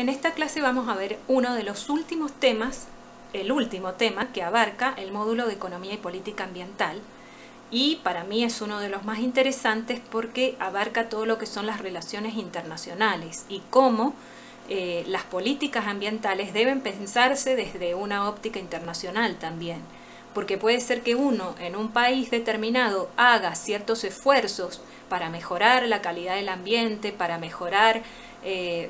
En esta clase vamos a ver uno de los últimos temas, el último tema que abarca el módulo de Economía y Política Ambiental, y para mí es uno de los más interesantes porque abarca todo lo que son las relaciones internacionales y cómo las políticas ambientales deben pensarse desde una óptica internacional también, porque puede ser que uno en un país determinado haga ciertos esfuerzos para mejorar la calidad del ambiente, para mejorar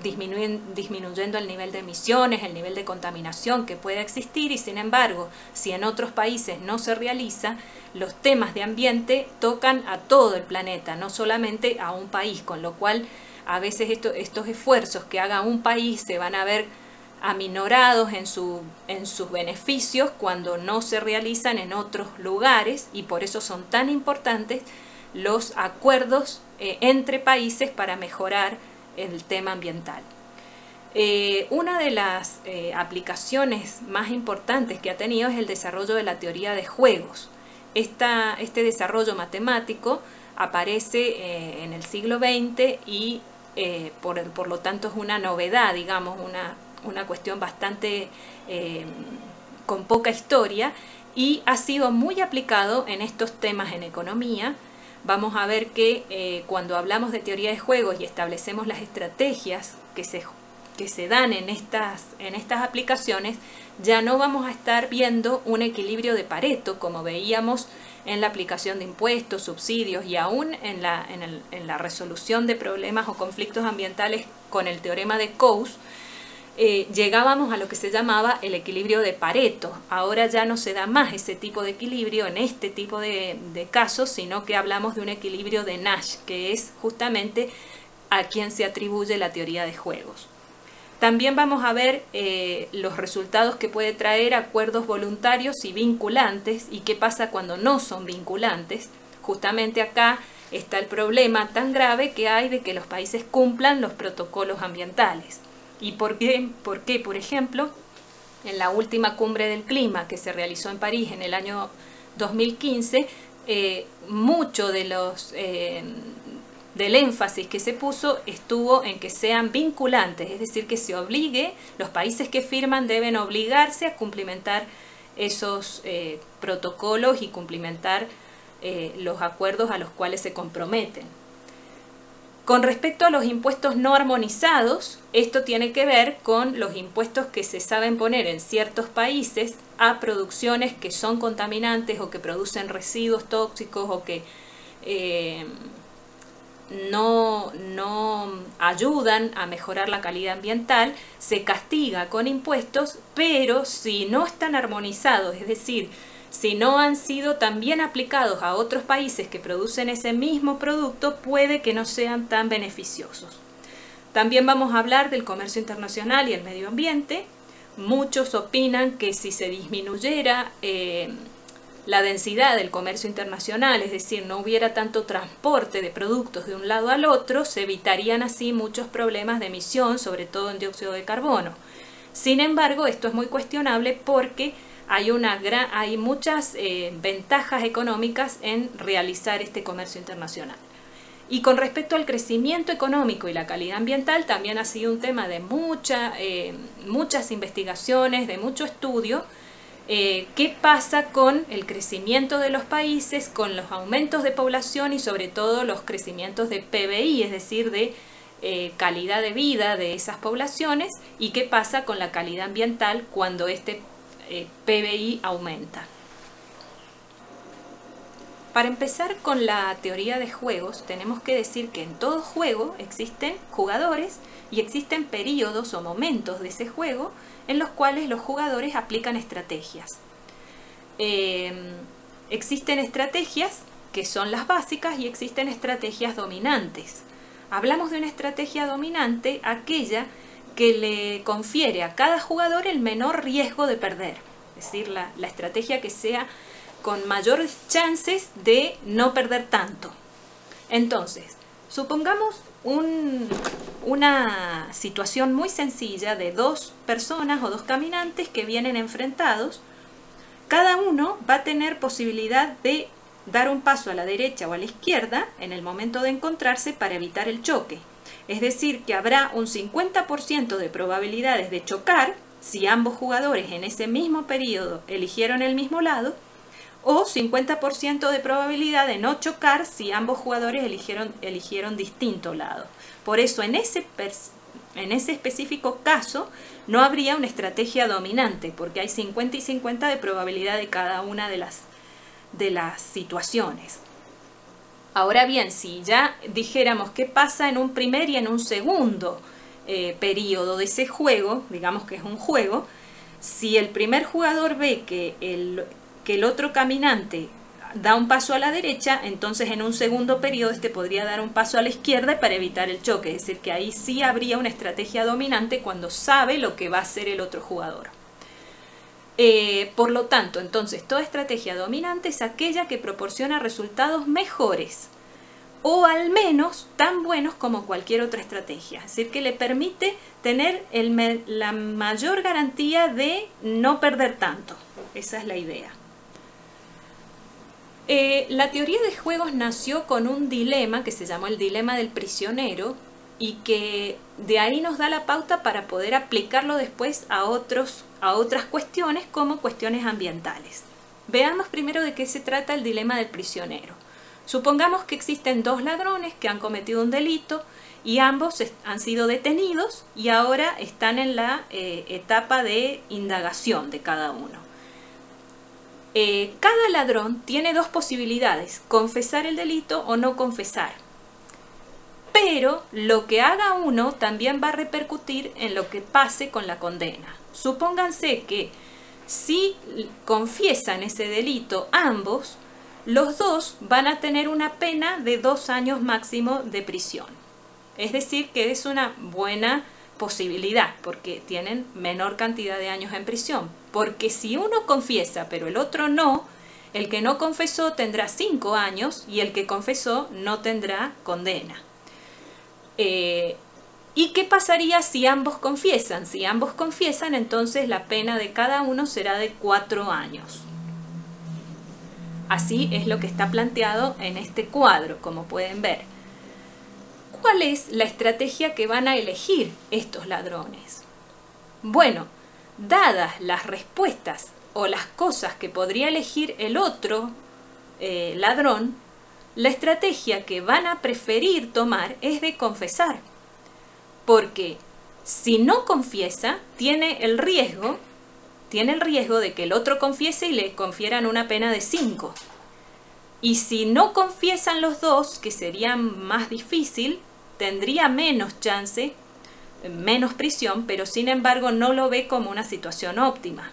disminuyendo el nivel de emisiones, el nivel de contaminación que pueda existir, y sin embargo, si en otros países no se realiza, los temas de ambiente tocan a todo el planeta, no solamente a un país, con lo cual a veces estos esfuerzos que haga un país se van a ver aminorados en sus beneficios cuando no se realizan en otros lugares, y por eso son tan importantes los acuerdos entre países para mejorar el tema ambiental. Una de las aplicaciones más importantes que ha tenido es el desarrollo de la teoría de juegos. Este desarrollo matemático aparece en el siglo XX y por lo tanto es una novedad, digamos, una cuestión bastante con poca historia, y ha sido muy aplicado en estos temas en economía. Vamos a ver que cuando hablamos de teoría de juegos y establecemos las estrategias que se dan en estas aplicaciones, ya no vamos a estar viendo un equilibrio de Pareto como veíamos en la aplicación de impuestos, subsidios y aún en la resolución de problemas o conflictos ambientales con el teorema de Coase. Llegábamos a lo que se llamaba el equilibrio de Pareto. Ahora ya no se da más ese tipo de equilibrio en este tipo de casos, sino que hablamos de un equilibrio de Nash, que es justamente a quien se atribuye la teoría de juegos. También vamos a ver los resultados que puede traer acuerdos voluntarios y vinculantes, y qué pasa cuando no son vinculantes. Justamente acá está el problema tan grave que hay de que los países cumplan los protocolos ambientales. ¿Y por qué? Porque, por ejemplo, en la última cumbre del clima que se realizó en París en el año 2015, mucho del énfasis que se puso estuvo en que sean vinculantes, es decir, que se obligue, los países que firman deben obligarse a cumplimentar esos protocolos y cumplimentar los acuerdos a los cuales se comprometen. Con respecto a los impuestos no armonizados, esto tiene que ver con los impuestos que se saben poner en ciertos países a producciones que son contaminantes o que producen residuos tóxicos o que no ayudan a mejorar la calidad ambiental. Se castiga con impuestos, pero si no están armonizados, es decir, si no han sido también aplicados a otros países que producen ese mismo producto, puede que no sean tan beneficiosos. También vamos a hablar del comercio internacional y el medio ambiente. Muchos opinan que si se disminuyera la densidad del comercio internacional, es decir, no hubiera tanto transporte de productos de un lado al otro, se evitarían así muchos problemas de emisión, sobre todo en dióxido de carbono. Sin embargo, esto es muy cuestionable porque hay muchas ventajas económicas en realizar este comercio internacional. Y con respecto al crecimiento económico y la calidad ambiental, también ha sido un tema de muchas investigaciones, de mucho estudio. ¿Qué pasa con el crecimiento de los países, con los aumentos de población y sobre todo los crecimientos de PBI, es decir, de calidad de vida de esas poblaciones? ¿Y qué pasa con la calidad ambiental cuando este PBI aumenta? Para empezar con la teoría de juegos, tenemos que decir que en todo juego existen jugadores y existen periodos o momentos de ese juego en los cuales los jugadores aplican estrategias. Existen estrategias que son las básicas y existen estrategias dominantes. Hablamos de una estrategia dominante, aquella que le confiere a cada jugador el menor riesgo de perder, es decir, la estrategia que sea con mayores chances de no perder tanto. Entonces, supongamos una situación muy sencilla de dos personas o dos caminantes que vienen enfrentados. Cada uno va a tener posibilidad de dar un paso a la derecha o a la izquierda en el momento de encontrarse para evitar el choque. Es decir, que habrá un 50% de probabilidades de chocar si ambos jugadores en ese mismo periodo eligieron el mismo lado, o 50% de probabilidad de no chocar si ambos jugadores eligieron distinto lado. Por eso en ese específico caso no habría una estrategia dominante, porque hay 50 y 50 de probabilidad de cada una de las situaciones. Ahora bien, si ya dijéramos qué pasa en un primer y en un segundo periodo de ese juego, digamos que es un juego, si el primer jugador ve que el otro caminante da un paso a la derecha, entonces en un segundo periodo este podría dar un paso a la izquierda para evitar el choque. Es decir, que ahí sí habría una estrategia dominante cuando sabe lo que va a hacer el otro jugador. Por lo tanto, entonces, toda estrategia dominante es aquella que proporciona resultados mejores o al menos tan buenos como cualquier otra estrategia. Es decir, que le permite tener la mayor garantía de no perder tanto. Esa es la idea. La teoría de juegos nació con un dilema que se llamó el dilema del prisionero y que de ahí nos da la pauta para poder aplicarlo después a otras cuestiones como cuestiones ambientales. Veamos primero de qué se trata el dilema del prisionero. Supongamos que existen dos ladrones que han cometido un delito y ambos han sido detenidos y ahora están en la etapa de indagación de cada uno. Cada ladrón tiene dos posibilidades, confesar el delito o no confesar. Pero lo que haga uno también va a repercutir en lo que pase con la condena. Supónganse que si confiesan ese delito ambos, los dos van a tener una pena de 2 años máximo de prisión. Es decir, que es una buena posibilidad porque tienen menor cantidad de años en prisión. Porque si uno confiesa pero el otro no, el que no confesó tendrá 5 años y el que confesó no tendrá condena. ¿Y qué pasaría si ambos confiesan? Si ambos confiesan, entonces la pena de cada uno será de 4 años. Así es lo que está planteado en este cuadro, como pueden ver. ¿Cuál es la estrategia que van a elegir estos ladrones? Bueno, dadas las respuestas o las cosas que podría elegir el otro ladrón, la estrategia que van a preferir tomar es de confesar. Porque si no confiesa, tiene el riesgo de que el otro confiese y le confieran una pena de 5. Y si no confiesan los dos, que sería más difícil, tendría menos chance, menos prisión, pero sin embargo no lo ve como una situación óptima.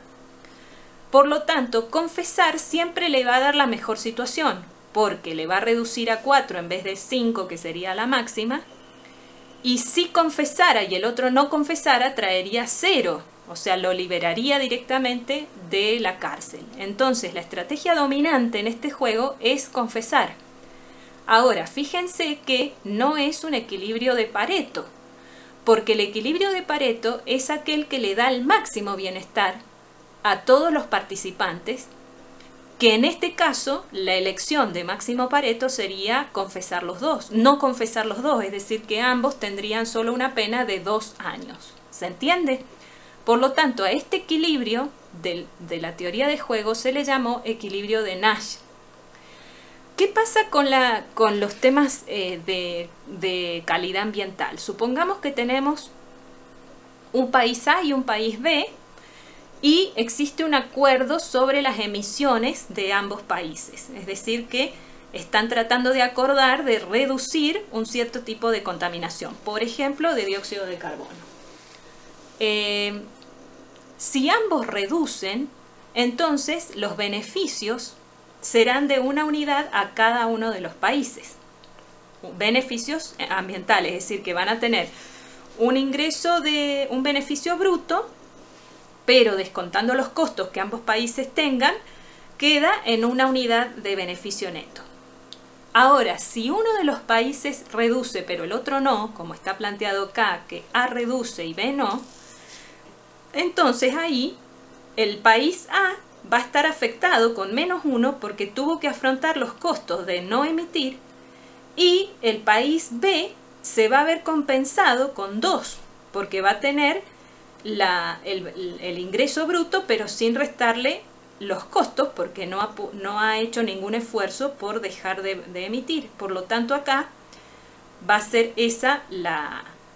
Por lo tanto, confesar siempre le va a dar la mejor situación, porque le va a reducir a 4 en vez de 5, que sería la máxima, y si confesara y el otro no confesara, traería 0, o sea, lo liberaría directamente de la cárcel. Entonces, la estrategia dominante en este juego es confesar. Ahora, fíjense que no es un equilibrio de Pareto, porque el equilibrio de Pareto es aquel que le da el máximo bienestar a todos los participantes, que en este caso la elección de máximo Pareto sería confesar los dos, no confesar los dos, es decir, que ambos tendrían solo una pena de 2 años. ¿Se entiende? Por lo tanto, a este equilibrio de la teoría de juego se le llamó equilibrio de Nash. ¿Qué pasa con los temas de calidad ambiental? Supongamos que tenemos un país A y un país B y existe un acuerdo sobre las emisiones de ambos países. Es decir, que están tratando de acordar de reducir un cierto tipo de contaminación, por ejemplo, de dióxido de carbono. Si ambos reducen, entonces los beneficios serán de una unidad a cada uno de los países. Beneficios ambientales, es decir, que van a tener un ingreso de un beneficio bruto, pero descontando los costos que ambos países tengan, queda en una unidad de beneficio neto. Ahora, si uno de los países reduce, pero el otro no, como está planteado acá, que A reduce y B no, entonces ahí el país A va a estar afectado con -1 porque tuvo que afrontar los costos de no emitir, y el país B se va a ver compensado con 2, porque va a tener el ingreso bruto, pero sin restarle los costos, porque no ha hecho ningún esfuerzo por dejar de emitir. Por lo tanto, acá va a ser esa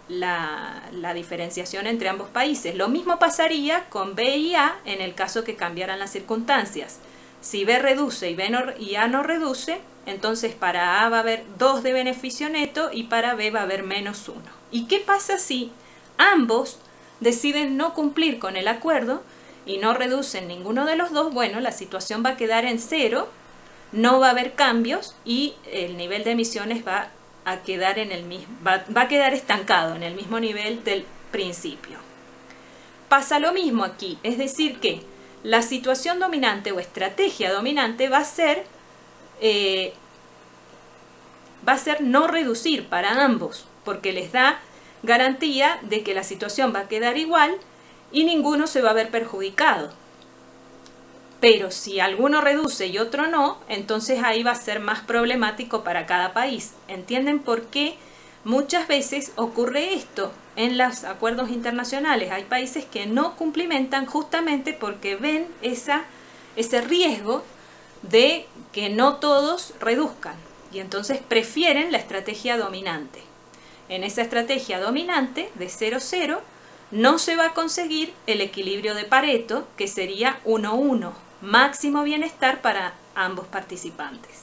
la diferenciación entre ambos países. Lo mismo pasaría con B y A en el caso que cambiaran las circunstancias. Si B reduce y A no reduce, entonces para A va a haber 2 de beneficio neto y para B va a haber menos 1. ¿Y qué pasa si ambos deciden no cumplir con el acuerdo y no reducen ninguno de los dos? Bueno, la situación va a quedar en 0, no va a haber cambios y el nivel de emisiones va a quedar va a quedar estancado en el mismo nivel del principio. Pasa lo mismo aquí, es decir que la situación dominante o estrategia dominante va a ser no reducir para ambos, porque les da garantía de que la situación va a quedar igual y ninguno se va a ver perjudicado. Pero si alguno reduce y otro no, entonces ahí va a ser más problemático para cada país. ¿Entienden por qué muchas veces ocurre esto en los acuerdos internacionales? Hay países que no cumplimentan justamente porque ven ese riesgo de que no todos reduzcan y entonces prefieren la estrategia dominante. En esa estrategia dominante de 0-0 no se va a conseguir el equilibrio de Pareto, que sería 1-1, máximo bienestar para ambos participantes.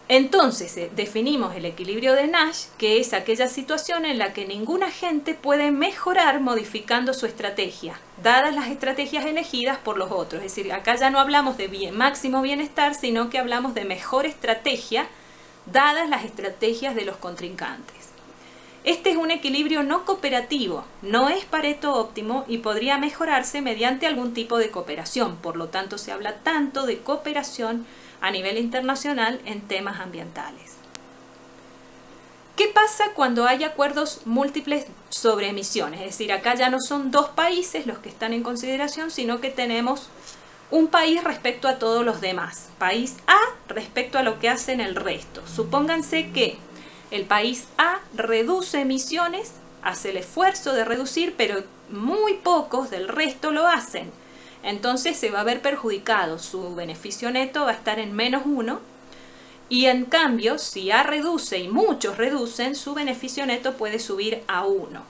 Entonces definimos el equilibrio de Nash, que es aquella situación en la que ningún agente puede mejorar modificando su estrategia, dadas las estrategias elegidas por los otros. Es decir, acá ya no hablamos de máximo bienestar, sino que hablamos de mejor estrategia, dadas las estrategias de los contrincantes. Este es un equilibrio no cooperativo, no es Pareto óptimo y podría mejorarse mediante algún tipo de cooperación. Por lo tanto, se habla tanto de cooperación a nivel internacional en temas ambientales. ¿Qué pasa cuando hay acuerdos múltiples sobre emisiones? Es decir, acá ya no son 2 países los que están en consideración, sino que tenemos un país respecto a todos los demás. País A respecto a lo que hacen el resto. Supónganse que el país A reduce emisiones, hace el esfuerzo de reducir, pero muy pocos del resto lo hacen. Entonces se va a ver perjudicado, su beneficio neto va a estar en -1 y en cambio si A reduce y muchos reducen, su beneficio neto puede subir a 1.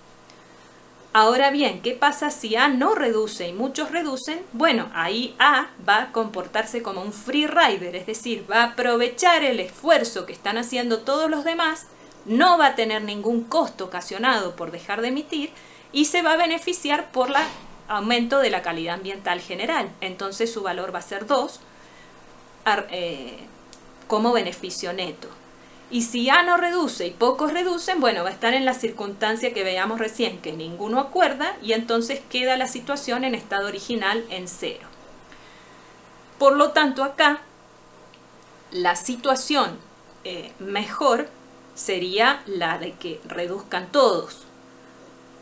Ahora bien, ¿qué pasa si A no reduce y muchos reducen? Bueno, ahí A va a comportarse como un free rider, es decir, va a aprovechar el esfuerzo que están haciendo todos los demás, no va a tener ningún costo ocasionado por dejar de emitir y se va a beneficiar por el aumento de la calidad ambiental general. Entonces su valor va a ser 2 como beneficio neto. Y si A no reduce y pocos reducen, bueno, va a estar en la circunstancia que veíamos recién, que ninguno acuerda y entonces queda la situación en estado original en 0. Por lo tanto, acá la situación mejor sería la de que reduzcan todos,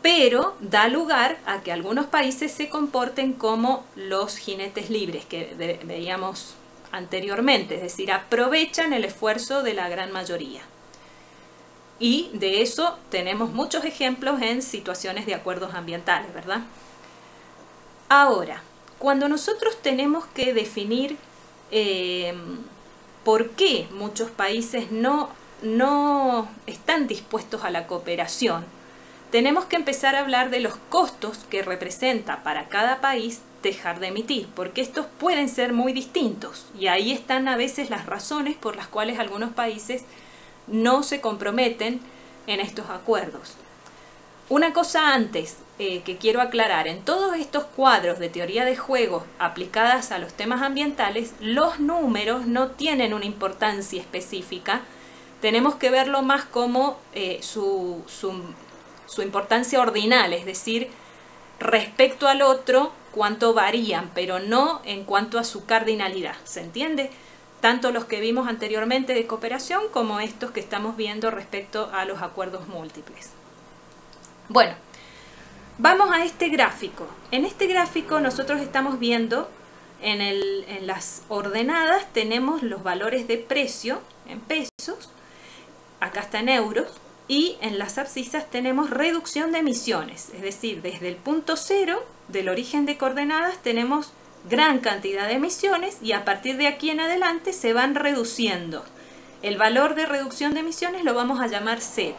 pero da lugar a que algunos países se comporten como los jinetes libres que veíamos anteriormente, es decir, aprovechan el esfuerzo de la gran mayoría. Y de eso tenemos muchos ejemplos en situaciones de acuerdos ambientales, ¿verdad? Ahora, cuando nosotros tenemos que definir por qué muchos países no están dispuestos a la cooperación, tenemos que empezar a hablar de los costos que representa para cada país dejar de emitir, porque estos pueden ser muy distintos y ahí están a veces las razones por las cuales algunos países no se comprometen en estos acuerdos. Una cosa antes que quiero aclarar, en todos estos cuadros de teoría de juegos aplicadas a los temas ambientales, los números no tienen una importancia específica, tenemos que verlo más como su importancia ordinal, es decir, respecto al otro, cuánto varían, pero no en cuanto a su cardinalidad, ¿se entiende? Tanto los que vimos anteriormente de cooperación como estos que estamos viendo respecto a los acuerdos múltiples. Bueno, vamos a este gráfico. En este gráfico nosotros estamos viendo, en las ordenadas tenemos los valores de precio en pesos. acá está en euros, y en las abscisas tenemos reducción de emisiones, es decir, desde el punto cero del origen de coordenadas tenemos gran cantidad de emisiones y a partir de aquí en adelante se van reduciendo. El valor de reducción de emisiones lo vamos a llamar Z.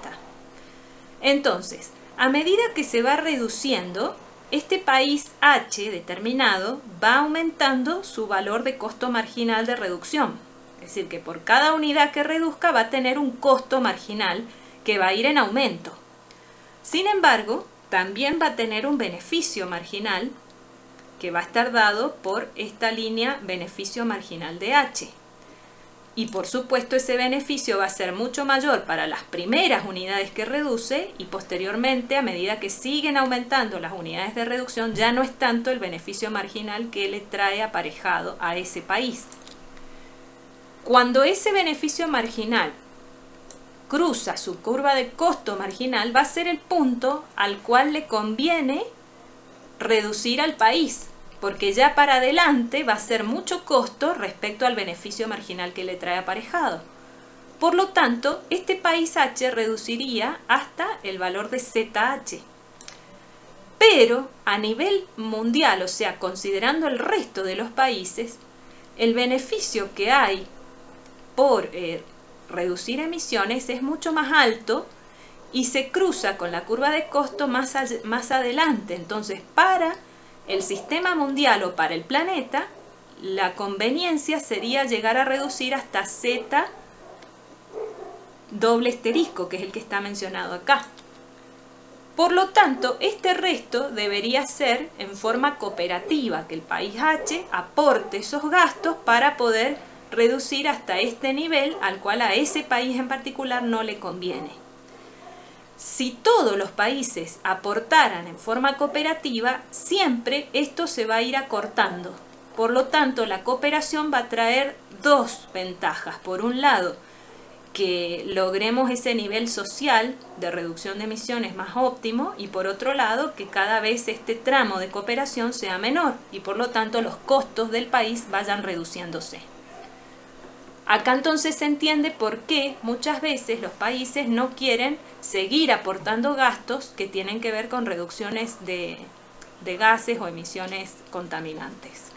Entonces, a medida que se va reduciendo, este país H determinado va aumentando su valor de costo marginal de reducción. Es decir, que por cada unidad que reduzca va a tener un costo marginal que va a ir en aumento. Sin embargo, también va a tener un beneficio marginal que va a estar dado por esta línea beneficio marginal de H. Y por supuesto ese beneficio va a ser mucho mayor para las primeras unidades que reduce y posteriormente, a medida que siguen aumentando las unidades de reducción, ya no es tanto el beneficio marginal que le trae aparejado a ese país. Cuando ese beneficio marginal cruza su curva de costo marginal, va a ser el punto al cual le conviene reducir al país, porque ya para adelante va a ser mucho costo respecto al beneficio marginal que le trae aparejado. Por lo tanto, este país H reduciría hasta el valor de ZH. Pero a nivel mundial, o sea, considerando el resto de los países, el beneficio que hay por reducir emisiones es mucho más alto y se cruza con la curva de costo más adelante. Entonces, para el sistema mundial o para el planeta, la conveniencia sería llegar a reducir hasta Z doble asterisco, que es el que está mencionado acá. Por lo tanto, este resto debería ser en forma cooperativa, que el país H aporte esos gastos para poder reducir hasta este nivel al cual a ese país en particular no le conviene. Si todos los países aportaran en forma cooperativa, siempre esto se va a ir acortando. Por lo tanto, la cooperación va a traer dos ventajas. Por un lado, que logremos ese nivel social de reducción de emisiones más óptimo y por otro lado, que cada vez este tramo de cooperación sea menor y por lo tanto los costos del país vayan reduciéndose. Acá entonces se entiende por qué muchas veces los países no quieren seguir aportando gastos que tienen que ver con reducciones de gases o emisiones contaminantes.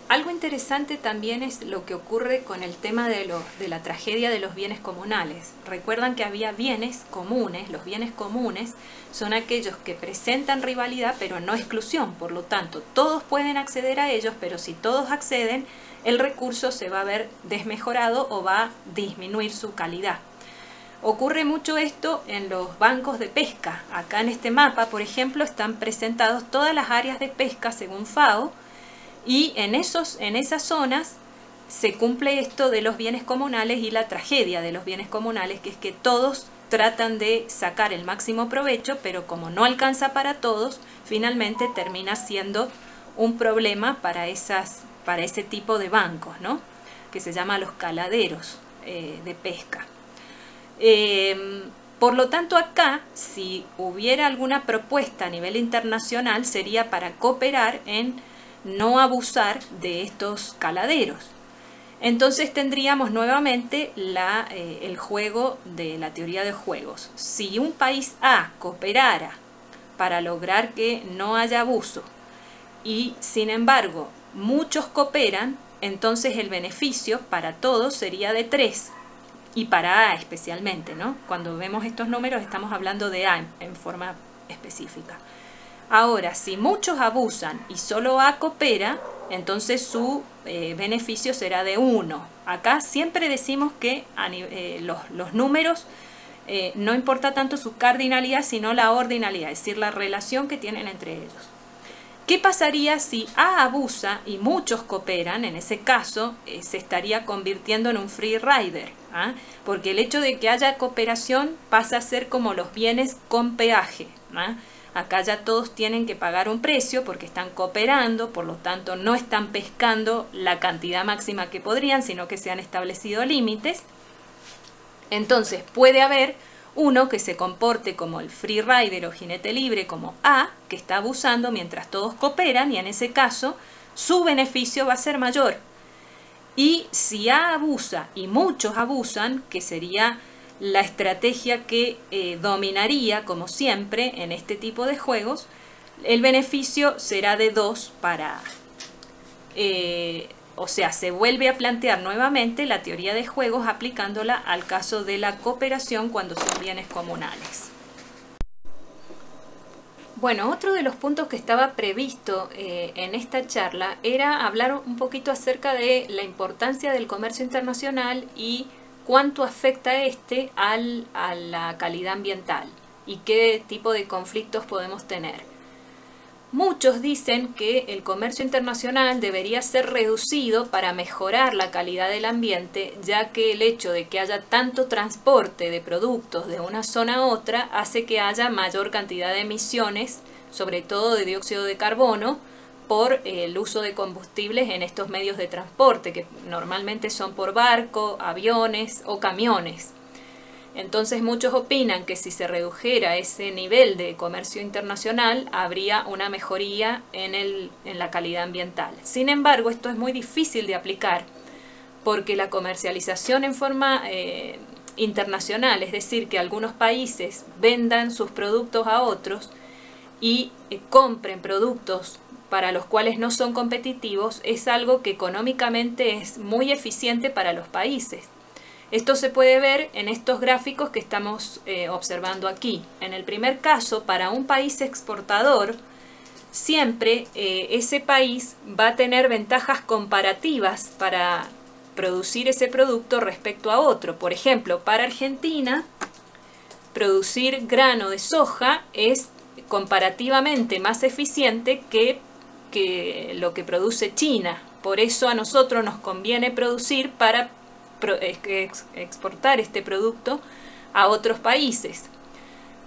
Algo interesante también es lo que ocurre con el tema de la tragedia de los bienes comunales. Recuerdan que había bienes comunes. Los bienes comunes son aquellos que presentan rivalidad pero no exclusión. Por lo tanto, todos pueden acceder a ellos, pero si todos acceden, el recurso se va a ver desmejorado o va a disminuir su calidad. Ocurre mucho esto en los bancos de pesca. Acá en este mapa, por ejemplo, están presentados todas las áreas de pesca según FAO y en esas zonas se cumple esto de los bienes comunales y la tragedia de los bienes comunales, que es que todos tratan de sacar el máximo provecho, pero como no alcanza para todos, finalmente termina siendo un problema para ese tipo de bancos, ¿no? Que se llama los caladeros de pesca. Por lo tanto, acá, si hubiera alguna propuesta a nivel internacional, sería para cooperar en no abusar de estos caladeros. Entonces tendríamos nuevamente el juego de la teoría de juegos. Si un país A cooperara para lograr que no haya abuso y sin embargo muchos cooperan, entonces el beneficio para todos sería de 3 y para A especialmente, ¿no? Cuando vemos estos números estamos hablando de A en forma específica. Ahora, si muchos abusan y solo A coopera, entonces su beneficio será de 1. Acá siempre decimos que los números no importa tanto su cardinalidad, sino la ordinalidad, es decir, la relación que tienen entre ellos. ¿Qué pasaría si A abusa y muchos cooperan? En ese caso se estaría convirtiendo en un free rider, ¿ah? Porque el hecho de que haya cooperación pasa a ser como los bienes con peaje, ¿ah? Acá ya todos tienen que pagar un precio porque están cooperando, por lo tanto no están pescando la cantidad máxima que podrían, sino que se han establecido límites. Entonces puede haber uno que se comporte como el free rider o jinete libre, como A, que está abusando mientras todos cooperan y en ese caso su beneficio va a ser mayor. Y si abusa, y muchos abusan, que sería la estrategia que dominaría, como siempre, en este tipo de juegos, el beneficio será de 2 para... o sea, se vuelve a plantear nuevamente la teoría de juegos aplicándola al caso de la cooperación cuando son bienes comunales. Bueno, otro de los puntos que estaba previsto en esta charla era hablar un poquito acerca de la importancia del comercio internacional y cuánto afecta este a la calidad ambiental y qué tipo de conflictos podemos tener. Muchos dicen que el comercio internacional debería ser reducido para mejorar la calidad del ambiente, ya que el hecho de que haya tanto transporte de productos de una zona a otra hace que haya mayor cantidad de emisiones, sobre todo de dióxido de carbono, por el uso de combustibles en estos medios de transporte, que normalmente son por barco, aviones o camiones. Entonces muchos opinan que si se redujera ese nivel de comercio internacional habría una mejoría en la calidad ambiental. Sin embargo, esto es muy difícil de aplicar porque la comercialización en forma internacional, es decir, que algunos países vendan sus productos a otros y compren productos para los cuales no son competitivos, es algo que económicamente es muy eficiente para los países. Esto se puede ver en estos gráficos que estamos observando aquí. En el primer caso, para un país exportador, siempre ese país va a tener ventajas comparativas para producir ese producto respecto a otro. Por ejemplo, para Argentina, producir grano de soja es comparativamente más eficiente que lo que produce China. Por eso a nosotros nos conviene producir para exportar este producto a otros países.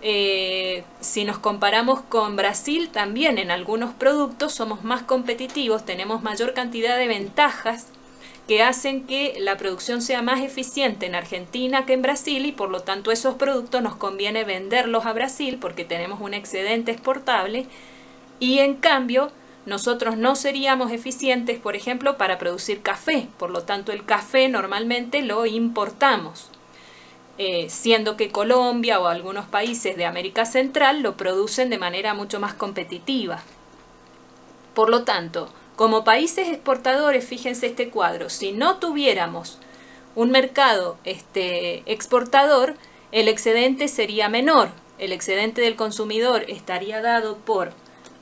Si nos comparamos con Brasil, también en algunos productos somos más competitivos, tenemos mayor cantidad de ventajas que hacen que la producción sea más eficiente en Argentina que en Brasil y por lo tanto esos productos nos conviene venderlos a Brasil porque tenemos un excedente exportable y en cambio nosotros no seríamos eficientes, por ejemplo, para producir café. Por lo tanto, el café normalmente lo importamos, siendo que Colombia o algunos países de América Central lo producen de manera mucho más competitiva. Por lo tanto, como países exportadores, fíjense este cuadro, si no tuviéramos un mercado exportador, el excedente sería menor. El excedente del consumidor estaría dado por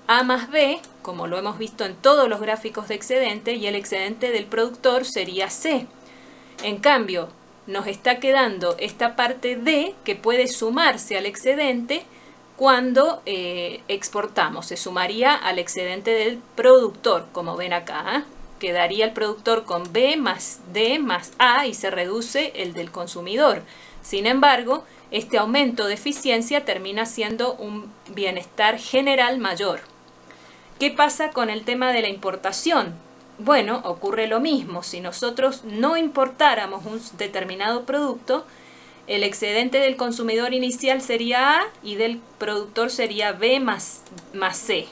A más B, como lo hemos visto en todos los gráficos de excedente, y el excedente del productor sería C. En cambio, nos está quedando esta parte D que puede sumarse al excedente cuando exportamos. Se sumaría al excedente del productor, como ven acá. Quedaría el productor con B más D más A y se reduce el del consumidor. Sin embargo, este aumento de eficiencia termina siendo un bienestar general mayor. ¿Qué pasa con el tema de la importación? Bueno, ocurre lo mismo. Si nosotros no importáramos un determinado producto, el excedente del consumidor inicial sería A y del productor sería B más C.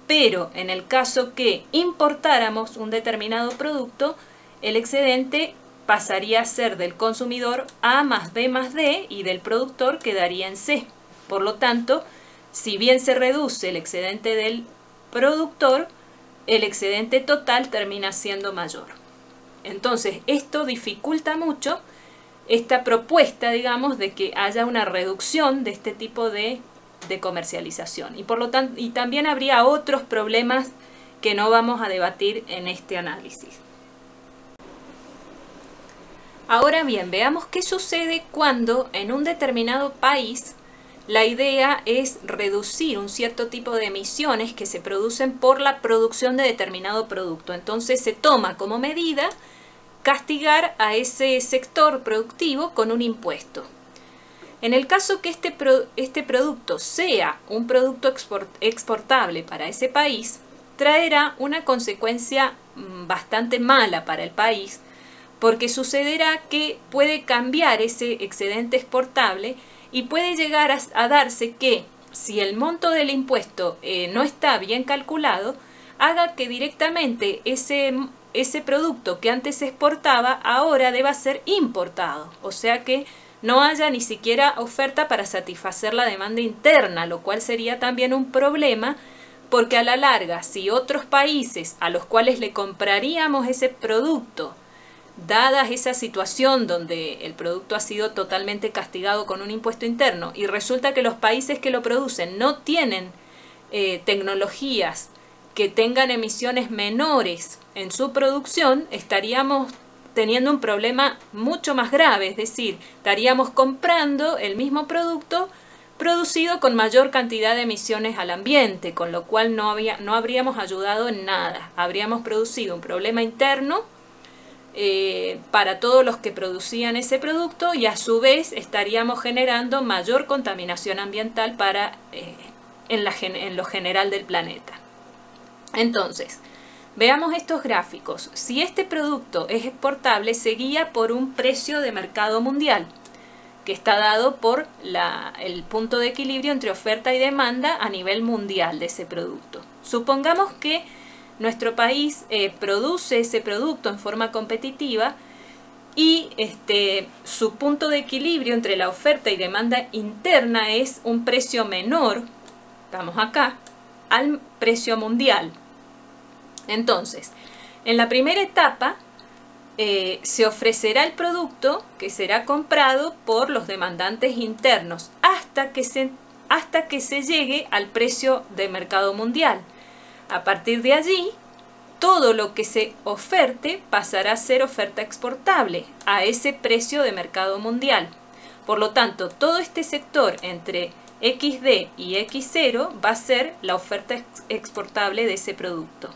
Pero en el caso que importáramos un determinado producto, el excedente pasaría a ser del consumidor A más B más D y del productor quedaría en C. Por lo tanto, si bien se reduce el excedente del productor, el excedente total termina siendo mayor. Entonces, esto dificulta mucho esta propuesta, digamos, de que haya una reducción de este tipo de comercialización. Y por lo tanto, y también habría otros problemas que no vamos a debatir en este análisis. Ahora bien, veamos qué sucede cuando en un determinado país la idea es reducir un cierto tipo de emisiones que se producen por la producción de determinado producto. Entonces se toma como medida castigar a ese sector productivo con un impuesto. En el caso que este producto sea un producto exportable para ese país, traerá una consecuencia bastante mala para el país, porque sucederá que puede cambiar ese excedente exportable y puede llegar a darse que si el monto del impuesto no está bien calculado, haga que directamente ese ese producto que antes se exportaba ahora deba ser importado. O sea que no haya ni siquiera oferta para satisfacer la demanda interna, lo cual sería también un problema, porque a la larga, si otros países a los cuales le compraríamos ese producto, dada esa situación donde el producto ha sido totalmente castigado con un impuesto interno y resulta que los países que lo producen no tienen tecnologías que tengan emisiones menores en su producción, estaríamos teniendo un problema mucho más grave, es decir, estaríamos comprando el mismo producto producido con mayor cantidad de emisiones al ambiente, con lo cual no habríamos ayudado en nada, habríamos producido un problema interno para todos los que producían ese producto y a su vez estaríamos generando mayor contaminación ambiental en lo general del planeta. Entonces, veamos estos gráficos. Si este producto es exportable, se guía por un precio de mercado mundial, que está dado por el punto de equilibrio entre oferta y demanda a nivel mundial de ese producto. Supongamos que nuestro país produce ese producto en forma competitiva y su punto de equilibrio entre la oferta y demanda interna es un precio menor, estamos acá, al precio mundial. Entonces, en la primera etapa se ofrecerá el producto que será comprado por los demandantes internos hasta que se llegue al precio de mercado mundial. A partir de allí, todo lo que se oferte pasará a ser oferta exportable a ese precio de mercado mundial. Por lo tanto, todo este sector entre XD y X0 va a ser la oferta exportable de ese producto.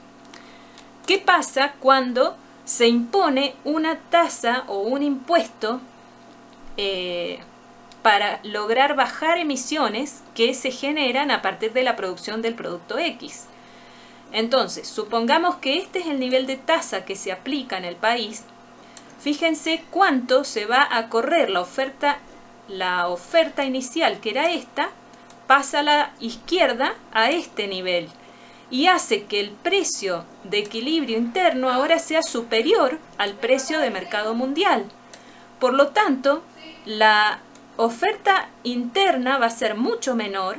¿Qué pasa cuando se impone una tasa o un impuesto para lograr bajar emisiones que se generan a partir de la producción del producto X? Entonces, supongamos que este es el nivel de tasa que se aplica en el país. Fíjense cuánto se va a correr la oferta inicial, que era esta, pasa a la izquierda a este nivel y hace que el precio de equilibrio interno ahora sea superior al precio de mercado mundial. Por lo tanto, la oferta interna va a ser mucho menor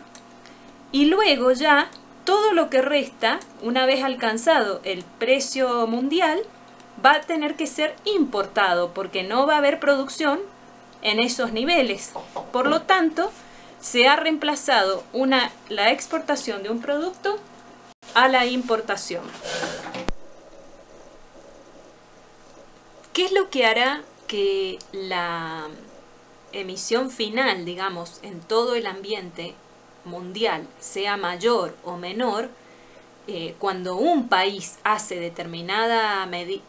y luego ya todo lo que resta, una vez alcanzado el precio mundial, va a tener que ser importado porque no va a haber producción en esos niveles. Por lo tanto, se ha reemplazado la exportación de un producto a la importación. ¿Qué es lo que hará que la emisión final, digamos, en todo el ambiente mundial sea mayor o menor cuando un país hace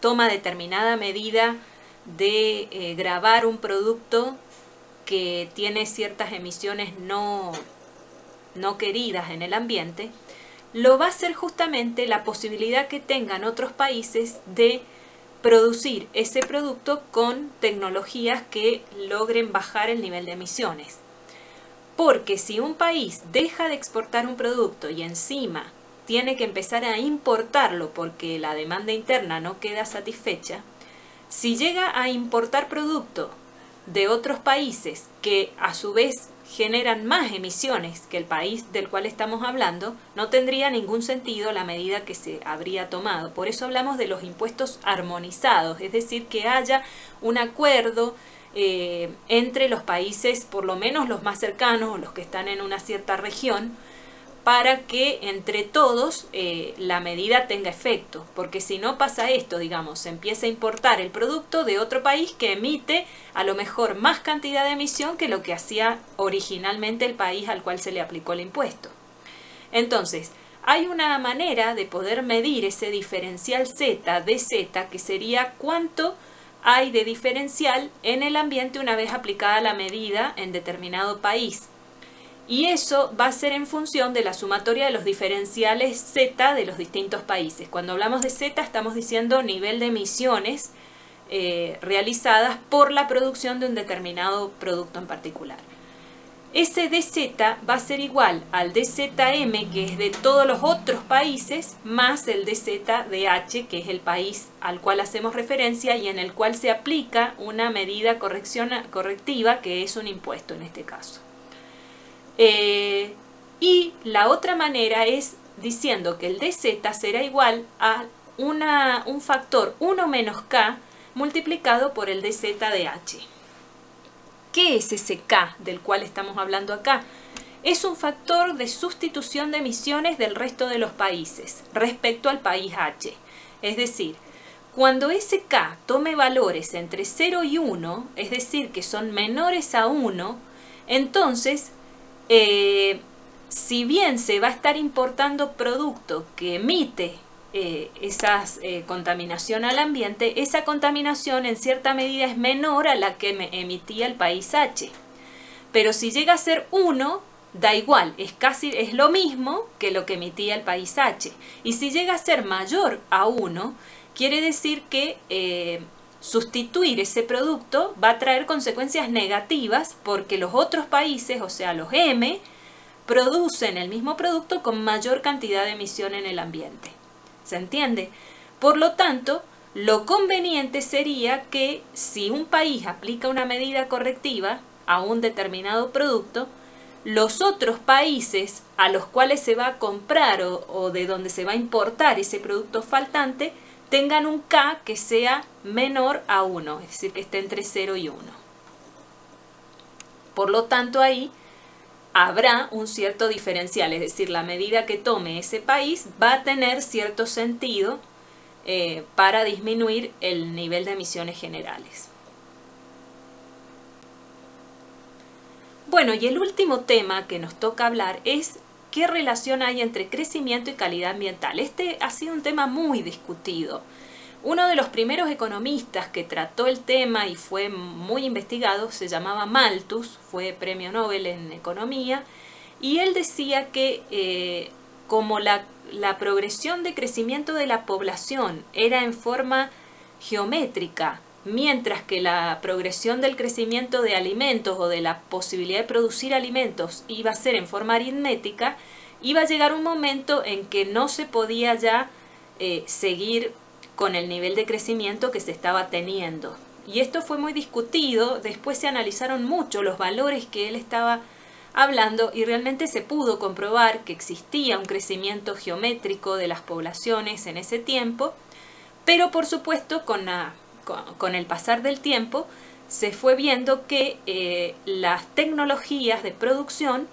toma determinada medida de gravar un producto que tiene ciertas emisiones no queridas en el ambiente? Lo va a hacer justamente la posibilidad que tengan otros países de producir ese producto con tecnologías que logren bajar el nivel de emisiones. Porque si un país deja de exportar un producto y encima tiene que empezar a importarlo porque la demanda interna no queda satisfecha, si llega a importar producto de otros países que a su vez generan más emisiones que el país del cual estamos hablando, no tendría ningún sentido la medida que se habría tomado. Por eso hablamos de los impuestos armonizados, es decir, que haya un acuerdo entre los países, por lo menos los más cercanos o los que están en una cierta región, para que entre todos la medida tenga efecto, porque si no pasa esto, digamos, se empieza a importar el producto de otro país que emite a lo mejor más cantidad de emisión que lo que hacía originalmente el país al cual se le aplicó el impuesto. Entonces, hay una manera de poder medir ese diferencial Z de Z, que sería cuánto hay de diferencial en el ambiente una vez aplicada la medida en determinado país. Y eso va a ser en función de la sumatoria de los diferenciales Z de los distintos países. Cuando hablamos de Z estamos diciendo nivel de emisiones realizadas por la producción de un determinado producto en particular. ese DZ va a ser igual al DZM, que es de todos los otros países, más el DZDH, que es el país al cual hacemos referencia y en el cual se aplica una medida correctiva, que es un impuesto en este caso. Y la otra manera es diciendo que el DZ será igual a un factor 1 menos K multiplicado por el DZDH. ¿Qué es ese K del cual estamos hablando acá? Es un factor de sustitución de emisiones del resto de los países respecto al país H. Es decir, cuando ese K tome valores entre 0 y 1, es decir, que son menores a 1, entonces, si bien se va a estar importando producto que emite esa contaminación al ambiente, esa contaminación en cierta medida es menor a la que emitía el país H. Pero si llega a ser 1, da igual, es lo mismo que lo que emitía el país H. Y si llega a ser mayor a 1, quiere decir que sustituir ese producto va a traer consecuencias negativas porque los otros países, o sea, los M, producen el mismo producto con mayor cantidad de emisión en el ambiente. ¿Se entiende? Por lo tanto, lo conveniente sería que si un país aplica una medida correctiva a un determinado producto, los otros países a los cuales se va a comprar o de donde se va a importar ese producto faltante tengan un K que sea menor a 1, es decir, que esté entre 0 y 1. Por lo tanto, ahí habrá un cierto diferencial, es decir, la medida que tome ese país va a tener cierto sentido para disminuir el nivel de emisiones generales. Bueno, y el último tema que nos toca hablar es qué relación hay entre crecimiento y calidad ambiental. Este ha sido un tema muy discutido. Uno de los primeros economistas que trató el tema y fue muy investigado se llamaba Malthus, fue premio Nobel en economía, y él decía que como la progresión de crecimiento de la población era en forma geométrica, mientras que la progresión del crecimiento de alimentos o de la posibilidad de producir alimentos iba a ser en forma aritmética, iba a llegar un momento en que no se podía ya seguir con el nivel de crecimiento que se estaba teniendo. Y esto fue muy discutido, después se analizaron mucho los valores que él estaba hablando y realmente se pudo comprobar que existía un crecimiento geométrico de las poblaciones en ese tiempo, pero por supuesto con el pasar del tiempo se fue viendo que las tecnologías de producción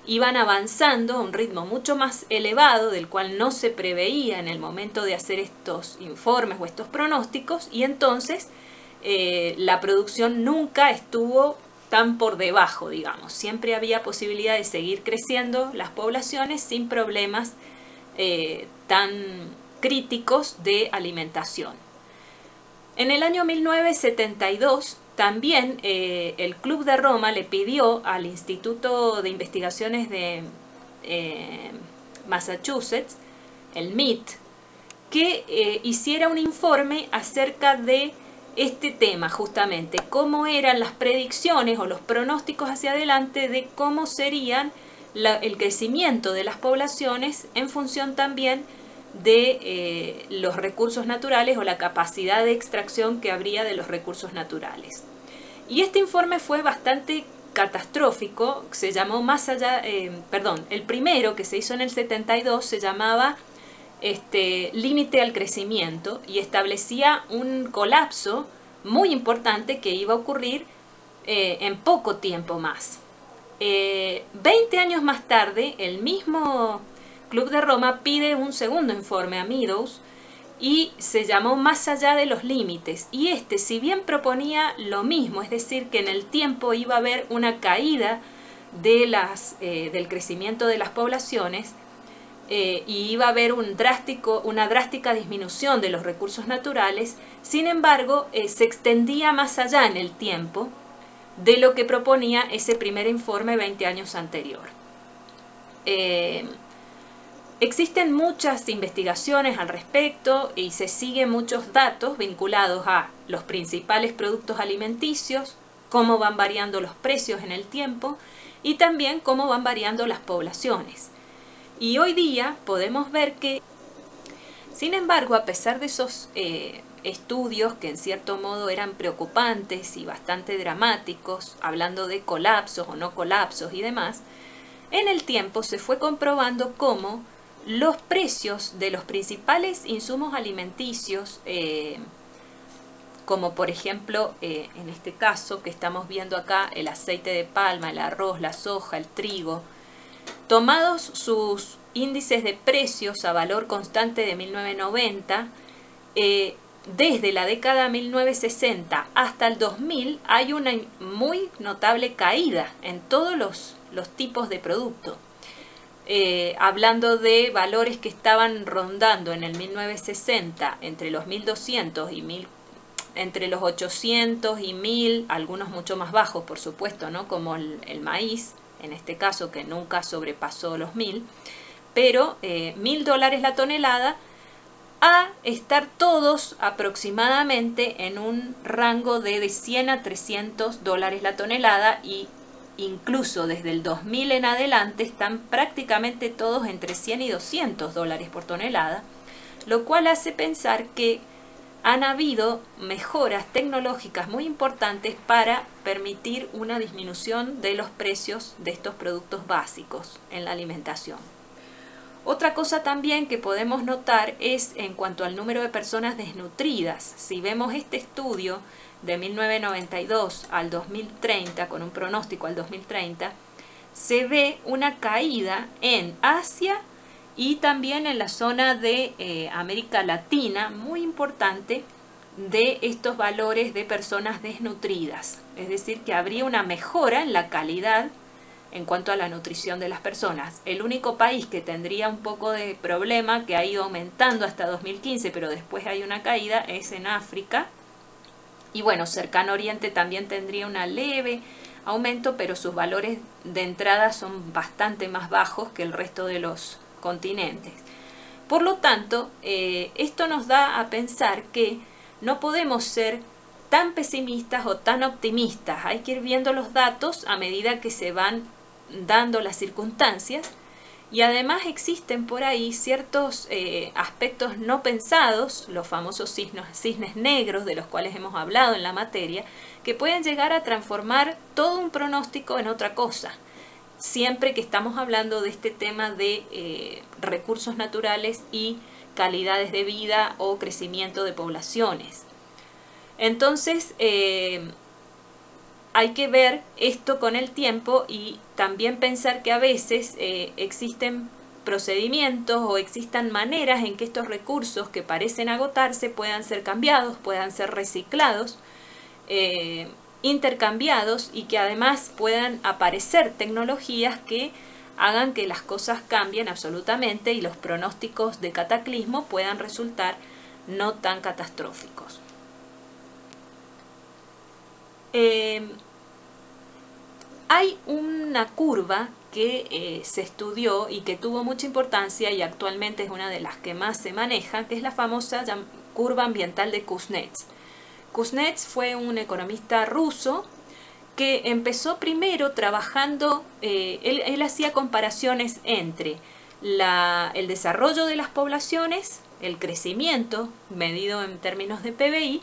iban avanzando a un ritmo mucho más elevado del cual no se preveía en el momento de hacer estos informes o estos pronósticos, y entonces la producción nunca estuvo tan por debajo, digamos. Siempre había posibilidad de seguir creciendo las poblaciones sin problemas tan críticos de alimentación. En el año 1972 también el Club de Roma le pidió al Instituto de Investigaciones de Massachusetts, el MIT, que hiciera un informe acerca de este tema justamente, cómo eran las predicciones o los pronósticos hacia adelante de cómo serían el crecimiento de las poblaciones en función también de los recursos naturales o la capacidad de extracción que habría de los recursos naturales. Y este informe fue bastante catastrófico, se llamó más allá, el primero que se hizo en el 72 se llamaba límite al crecimiento y establecía un colapso muy importante que iba a ocurrir en poco tiempo más. 20 años más tarde, el mismo Club de Roma pide un segundo informe a Meadows y se llamó Más allá de los límites. Y si bien proponía lo mismo, es decir, que en el tiempo iba a haber una caída del crecimiento de las poblaciones y iba a haber una drástica disminución de los recursos naturales, sin embargo, se extendía más allá en el tiempo de lo que proponía ese primer informe 20 años anterior. Existen muchas investigaciones al respecto y se siguen muchos datos vinculados a los principales productos alimenticios, cómo van variando los precios en el tiempo y también cómo van variando las poblaciones. Y hoy día podemos ver que, sin embargo, a pesar de esos estudios que en cierto modo eran preocupantes y bastante dramáticos, hablando de colapsos o no colapsos y demás, en el tiempo se fue comprobando cómo los precios de los principales insumos alimenticios, como por ejemplo en este caso que estamos viendo acá, el aceite de palma, el arroz, la soja, el trigo, tomados sus índices de precios a valor constante de 1990, desde la década 1960 hasta el 2000 hay una muy notable caída en todos los tipos de producto. Hablando de valores que estaban rondando en el 1960 entre los 1200 y 1000, entre los 800 y 1000, algunos mucho más bajos por supuesto, ¿no? Como el maíz, en este caso que nunca sobrepasó los 1000, pero $1000 la tonelada, a estar todos aproximadamente en un rango de 100 a $300 la tonelada, y incluso desde el 2000 en adelante están prácticamente todos entre 100 y $200 por tonelada, lo cual hace pensar que han habido mejoras tecnológicas muy importantes para permitir una disminución de los precios de estos productos básicos en la alimentación. Otra cosa también que podemos notar es en cuanto al número de personas desnutridas. Si vemos este estudio de 1992 al 2030, con un pronóstico al 2030, se ve una caída en Asia y también en la zona de América Latina, muy importante, de estos valores de personas desnutridas. Es decir, que habría una mejora en la calidad en cuanto a la nutrición de las personas. El único país que tendría un poco de problema, que ha ido aumentando hasta 2015, pero después hay una caída, es en África. Y bueno, Cercano Oriente también tendría una leve aumento, pero sus valores de entrada son bastante más bajos que el resto de los continentes. Por lo tanto, esto nos da a pensar que no podemos ser tan pesimistas o tan optimistas. Hay que ir viendo los datos a medida que se van dando las circunstancias, y además existen por ahí ciertos aspectos no pensados, los famosos cisnes negros de los cuales hemos hablado en la materia, que pueden llegar a transformar todo un pronóstico en otra cosa, siempre que estamos hablando de este tema de recursos naturales y calidades de vida o crecimiento de poblaciones. Entonces, hay que ver esto con el tiempo y también pensar que a veces existen procedimientos o existan maneras en que estos recursos que parecen agotarse puedan ser cambiados, puedan ser reciclados, intercambiados, y que además puedan aparecer tecnologías que hagan que las cosas cambien absolutamente y los pronósticos de cataclismo puedan resultar no tan catastróficos. Hay una curva que se estudió y que tuvo mucha importancia y actualmente es una de las que más se maneja, que es la famosa curva ambiental de Kuznets. Kuznets fue un economista ruso que empezó primero trabajando, él hacía comparaciones entre el desarrollo de las poblaciones, el crecimiento medido en términos de PBI,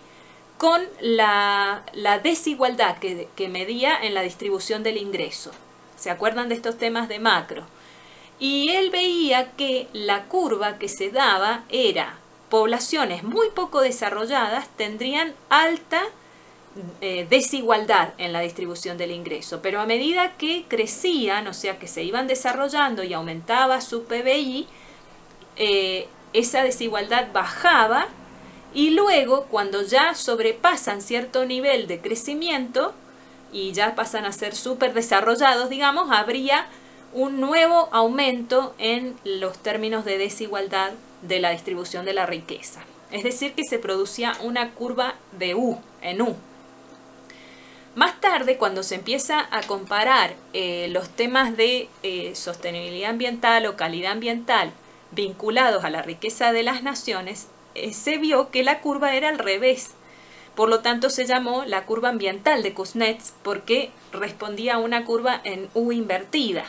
con la desigualdad que medía en la distribución del ingreso. ¿Se acuerdan de estos temas de macro? Y él veía que la curva que se daba era poblaciones muy poco desarrolladas tendrían alta desigualdad en la distribución del ingreso, pero a medida que crecían, o sea que se iban desarrollando y aumentaba su PBI, esa desigualdad bajaba. Y luego, cuando ya sobrepasan cierto nivel de crecimiento y ya pasan a ser súper desarrollados, digamos, habría un nuevo aumento en los términos de desigualdad de la distribución de la riqueza. Es decir, que se producía una curva de U, en U. Más tarde, cuando se empieza a comparar los temas de sostenibilidad ambiental o calidad ambiental vinculados a la riqueza de las naciones, se vio que la curva era al revés. Por lo tanto se llamó la curva ambiental de Kuznets porque respondía a una curva en U invertida.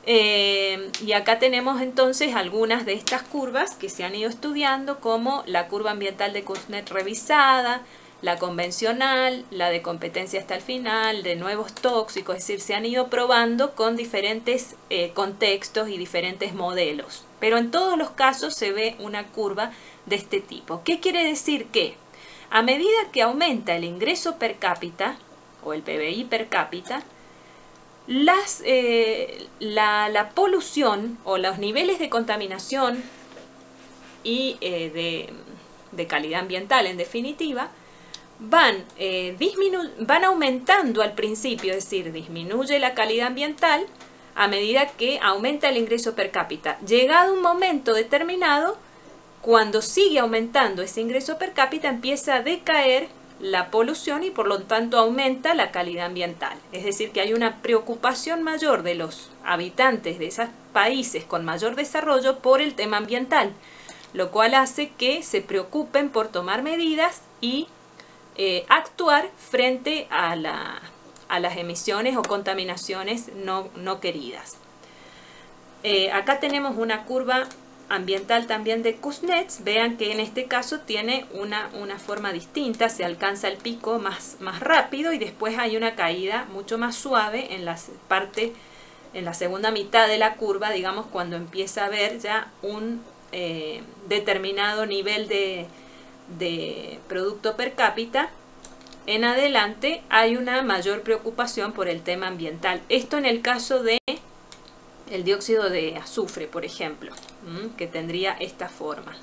Y acá tenemos entonces algunas de estas curvas que se han ido estudiando, como la curva ambiental de Kuznets revisada, la convencional, la de competencia hasta el final, de nuevos tóxicos, es decir, se han ido probando con diferentes contextos y diferentes modelos. Pero en todos los casos se ve una curva de este tipo. ¿Qué quiere decir? Que a medida que aumenta el ingreso per cápita, o el PBI per cápita, la polución o los niveles de contaminación y de calidad ambiental, en definitiva, van aumentando al principio, es decir, disminuye la calidad ambiental a medida que aumenta el ingreso per cápita. Llegado un momento determinado, cuando sigue aumentando ese ingreso per cápita, empieza a decaer la polución y por lo tanto aumenta la calidad ambiental. Es decir, que hay una preocupación mayor de los habitantes de esos países con mayor desarrollo por el tema ambiental, lo cual hace que se preocupen por tomar medidas y actuar frente a las emisiones o contaminaciones no queridas. Acá tenemos una curva ambiental también de Kuznets. Vean que en este caso tiene una forma distinta, se alcanza el pico más rápido y después hay una caída mucho más suave en la segunda mitad de la curva, digamos, cuando empieza a haber ya un determinado nivel de producto per cápita. En adelante hay una mayor preocupación por el tema ambiental. Esto en el caso de el dióxido de azufre, por ejemplo, que tendría esta forma.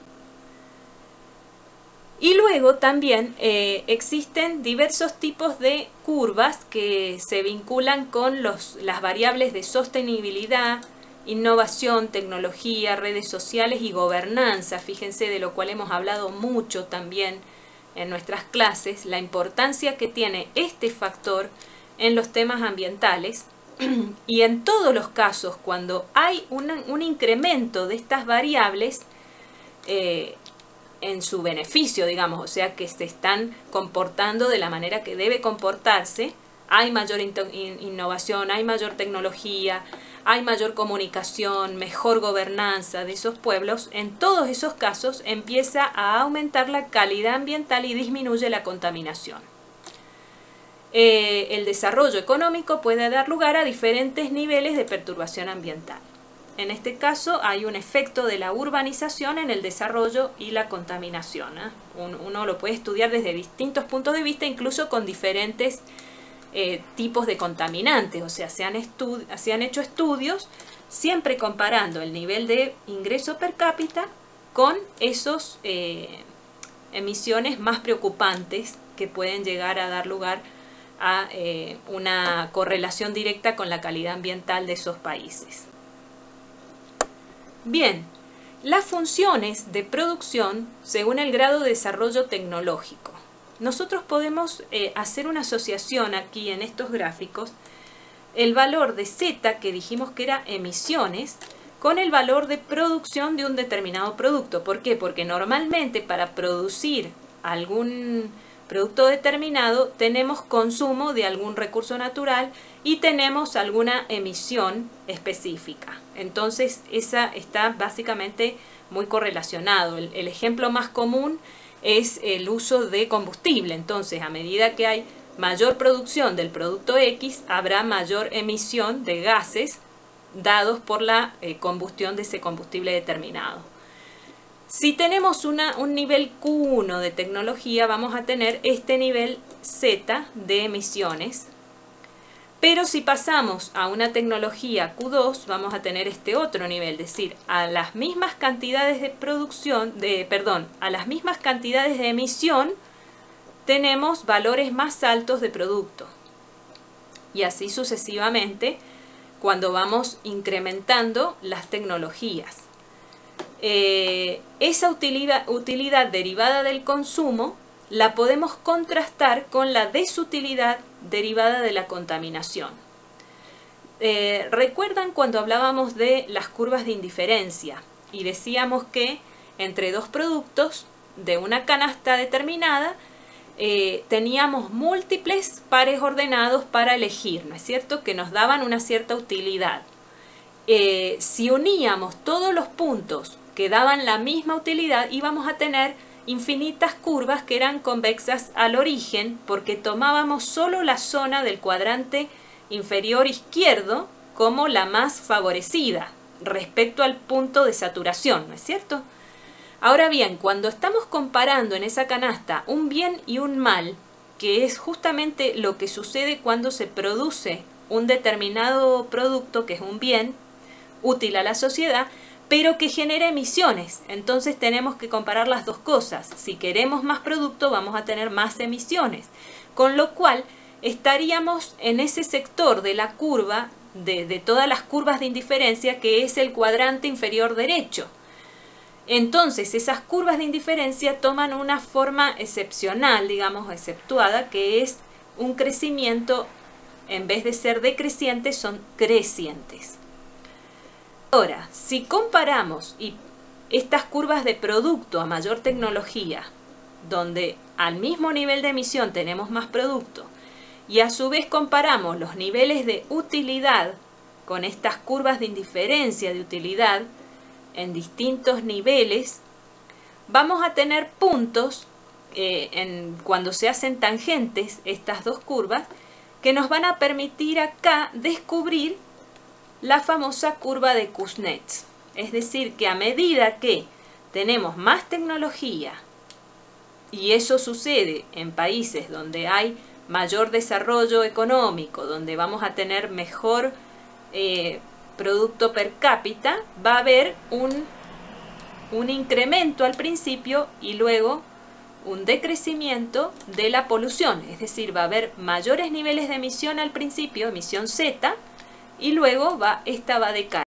Y luego también existen diversos tipos de curvas que se vinculan con las variables de sostenibilidad, innovación, tecnología, redes sociales y gobernanza. Fíjense, de lo cual hemos hablado mucho también en nuestras clases, la importancia que tiene este factor en los temas ambientales. Y en todos los casos, cuando hay un incremento de estas variables en su beneficio, digamos, o sea que se están comportando de la manera que debe comportarse, hay mayor innovación, hay mayor tecnología, hay mayor comunicación, mejor gobernanza de esos pueblos. En todos esos casos empieza a aumentar la calidad ambiental y disminuye la contaminación. El desarrollo económico puede dar lugar a diferentes niveles de perturbación ambiental. En este caso hay un efecto de la urbanización en el desarrollo y la contaminación. Uno lo puede estudiar desde distintos puntos de vista, incluso con diferentes tipos de contaminantes. O sea, se han hecho estudios siempre comparando el nivel de ingreso per cápita con esos emisiones más preocupantes que pueden llegar a dar lugar a una correlación directa con la calidad ambiental de esos países. Bien, las funciones de producción según el grado de desarrollo tecnológico. Nosotros podemos hacer una asociación aquí en estos gráficos, el valor de Z, que dijimos que era emisiones, con el valor de producción de un determinado producto. ¿Por qué? Porque normalmente para producir algún producto determinado tenemos consumo de algún recurso natural y tenemos alguna emisión específica. Entonces esa está básicamente muy correlacionado. El ejemplo más común es el uso de combustible. Entonces, a medida que hay mayor producción del producto X, habrá mayor emisión de gases dados por la combustión de ese combustible determinado. Si tenemos un nivel Q1 de tecnología, vamos a tener este nivel Z de emisiones. Pero si pasamos a una tecnología Q2, vamos a tener este otro nivel, es decir, a las mismas cantidades de a las mismas cantidades de emisión, tenemos valores más altos de producto. Y así sucesivamente cuando vamos incrementando las tecnologías. Esa utilidad derivada del consumo la podemos contrastar con la desutilidad derivada de la contaminación. ¿Recuerdan cuando hablábamos de las curvas de indiferencia? Y decíamos que entre dos productos de una canasta determinada, teníamos múltiples pares ordenados para elegir, ¿no es cierto?, que nos daban una cierta utilidad. Si uníamos todos los puntos que daban la misma utilidad, íbamos a tener infinitas curvas que eran convexas al origen, porque tomábamos solo la zona del cuadrante inferior izquierdo como la más favorecida respecto al punto de saturación, ¿no es cierto? Ahora bien, cuando estamos comparando en esa canasta un bien y un mal, que es justamente lo que sucede cuando se produce un determinado producto, que es un bien útil a la sociedad, pero que genera emisiones. Entonces tenemos que comparar las dos cosas. Si queremos más producto, vamos a tener más emisiones. Con lo cual, estaríamos en ese sector de la curva, de todas las curvas de indiferencia, que es el cuadrante inferior derecho. Entonces, esas curvas de indiferencia toman una forma excepcional, digamos, exceptuada, que es un crecimiento, en vez de ser decrecientes, son crecientes. Ahora, si comparamos estas curvas de producto a mayor tecnología, donde al mismo nivel de emisión tenemos más producto, y a su vez comparamos los niveles de utilidad con estas curvas de indiferencia de utilidad en distintos niveles, vamos a tener puntos cuando se hacen tangentes estas dos curvas, que nos van a permitir acá descubrir la famosa curva de Kuznets. Es decir, que a medida que tenemos más tecnología, y eso sucede en países donde hay mayor desarrollo económico, donde vamos a tener mejor producto per cápita, va a haber un incremento al principio y luego un decrecimiento de la polución. Es decir, va a haber mayores niveles de emisión al principio, emisión Z, y luego esta va a decaer.